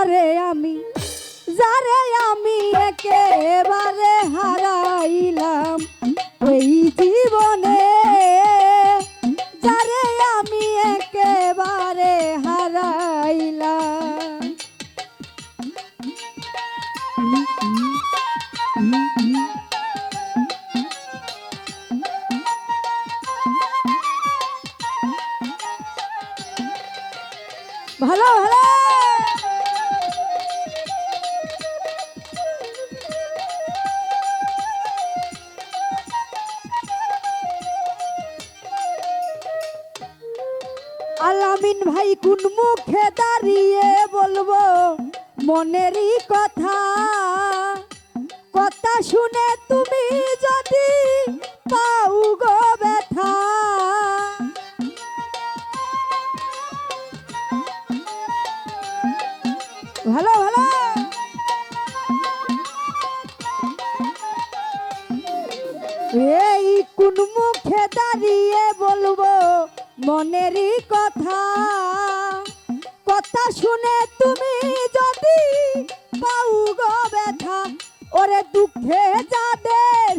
যারে আমি একেবারে হারাইলাম এই জীবনে, যারে আমি একেবারে হারাইলাম। ভালো ভালো আলামিন ভাই, কোন মুখে দাঁড়িয়ে বলবো মনেরই কথা, কথা শুনে তুমি যদি পাও গো ব্যথা। ভালো ভালো এই কোন মুখে দাঁড়িয়ে বলবো মনেরই কথা, কথা শুনে তুমি যদি পাও গো ব্যথা। ওরে দুঃখে যাদের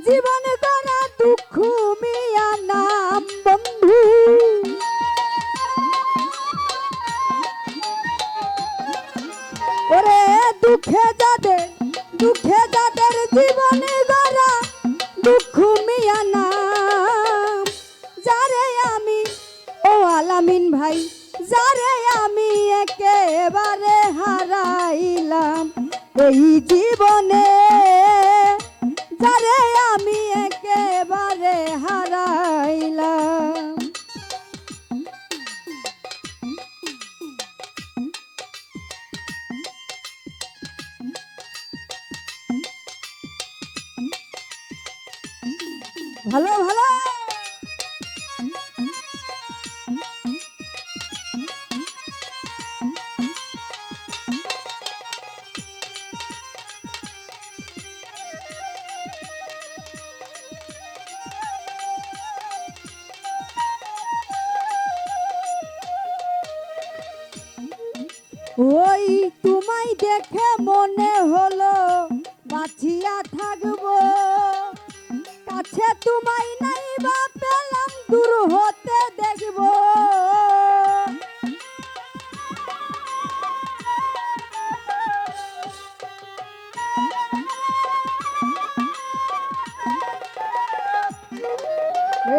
জীবন গড়া দুঃখ মিয়া নাম বন্ধু, ওরে দুঃখে যাদের জীবন গড়া দুঃখ মিয়া নাম, যারে আমি ও আলামিন ভাই, যারে আমি একেবারে হারাইলাম এই জীবনে, যারে আমি একেবারে হারাইলাম। ভালো ভালো ওই তোমায় দেখে মনে হলো বাঁচিয়া থাকবো, কাছে তোমায় নাই বা পেলাম দূর হতে দেখবো।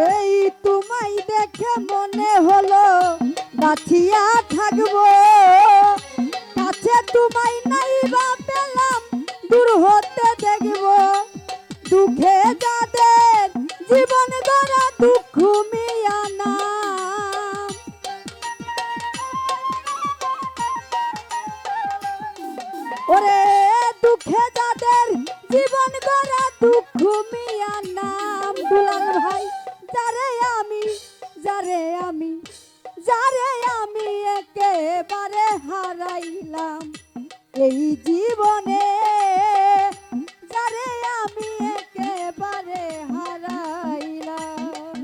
এই তোমায় দেখে মনে হলো বাঁচিয়া থাকবো, কাছে তোমায় নাই বা পেলাম দূর হতে দেখবো। দুঃখে যাদের জীবন গড়া দুঃখ মিয়া নাম, ওরে দুঃখে যাদের জীবন গড়া দুঃখ মিয়া নাম। দুলাল ভাই, যারে আমি একেবারে হারাইলাম এই জীবনে, যারে আমি একেবারে হারাইলাম।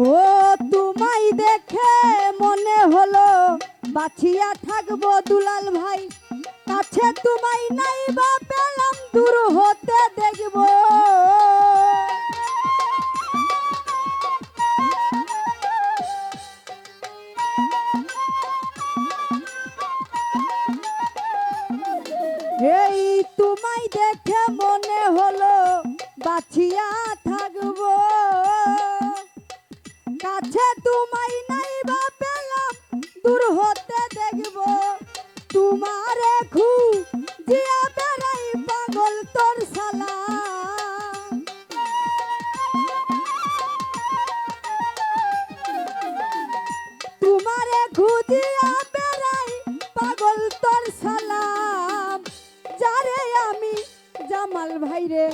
ও তোমায় দেখে মনে হলো বাঁচিয়া থাকবো দুলাল ভাই, কাছে তোমায় নাই বা পেলাম দূর হতে দেখবো। এই তোমায় দেখে মনে হলো বাঁচিয়া থাকবো, কাছে তোমায় নাই বা পেলাম দূর হতে দেখবো। তোমারে খুঁজিয়া বেড়াই পাগল তোর সালাম। তোমারে খুঁজিয়া বেড়াই পাগল তোর সালাম। যারে আমি জামাল ভাইরে,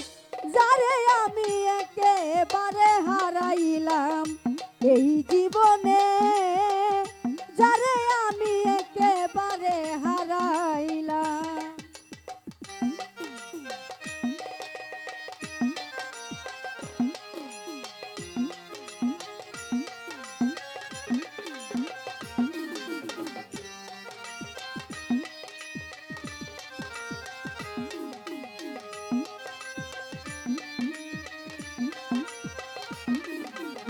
যারে আমি একেবারে হারাইলাম এই জীবনে, যারে আমি একেবারে হারাইলাম।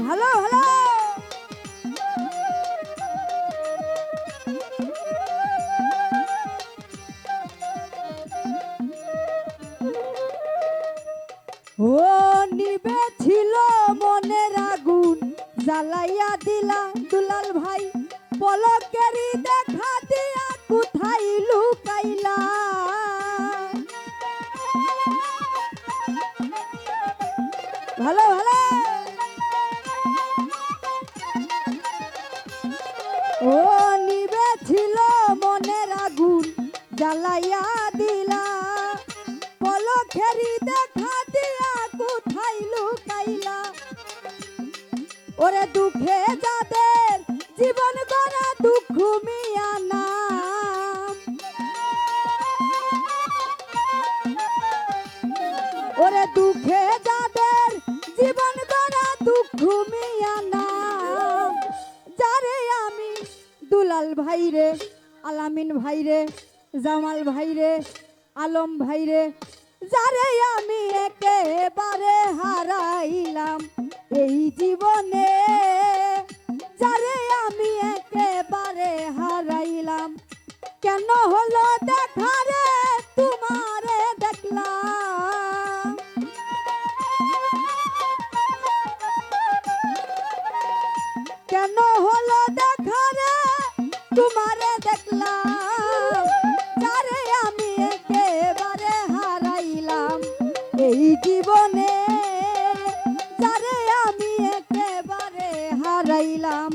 ভালো ভালো ও নিবে ছিল মনের আগুন জ্বালাইয়া দিলা দুলাল ভাই, পলকেরই দেখা দিয়া কোথায় লুকাইলা। ভালো ভালো ও নিবে ছিল মনের আগুন জ্বালাইয়া দিলা, পলকেরই দেখা দিয়া কোথায় লুকাইলা। ওরে দুঃখে যাদের জীবন গড়া দুঃখ মিয়া নাম, ওরে দুঃখে যাদের জীবন গড়া দুঃখ মিয়া নাম। যারে আমি দুলাল ভাইরে, আলামিন ভাইরে, জামাল ভাইরে, আলম ভাইরে, যারে আমি একেবারে হারাইলাম এই জীবনে, যারে আমি একেবারে হারাইলাম। কেন হলো দেখা রে তোমারে দেখলাম, কেন হলো দেখা রে তোমারে দেখলাম। যারে আমি একেবারে হারাইলাম এই জীবনে, যারে আমি একেবারে হারাইলাম।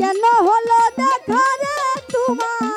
কেন হলো দেখা রে তোমার